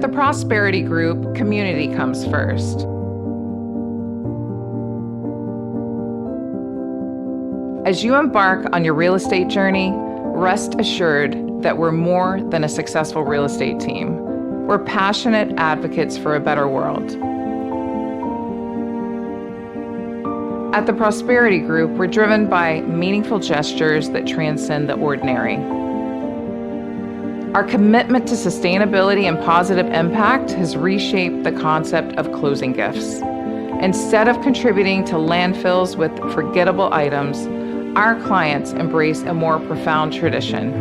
the Prosperity Group, community comes first. As you embark on your real estate journey, rest assured that we're more than a successful real estate team. We're passionate advocates for a better world. At the Prosperity Group, we're driven by meaningful gestures that transcend the ordinary. Our commitment to sustainability and positive impact has reshaped the concept of closing gifts. Instead of contributing to landfills with forgettable items, our clients embrace a more profound tradition.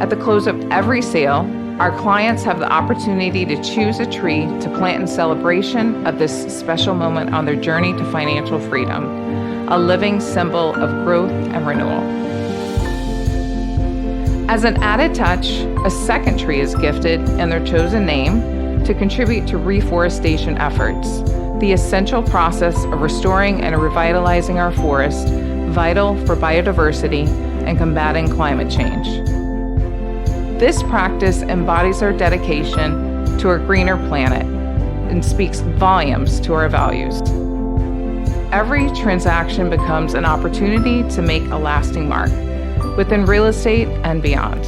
At the close of every sale, our clients have the opportunity to choose a tree to plant in celebration of this special moment on their journey to financial freedom, a living symbol of growth and renewal. As an added touch, a second tree is gifted in their chosen name to contribute to reforestation efforts, the essential process of restoring and revitalizing our forest, vital for biodiversity and combating climate change. This practice embodies our dedication to a greener planet and speaks volumes to our values. Every transaction becomes an opportunity to make a lasting mark within real estate and beyond.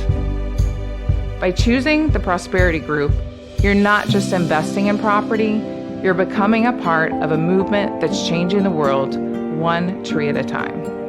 By choosing the Prosperity Group, you're not just investing in property, you're becoming a part of a movement that's changing the world one tree at a time.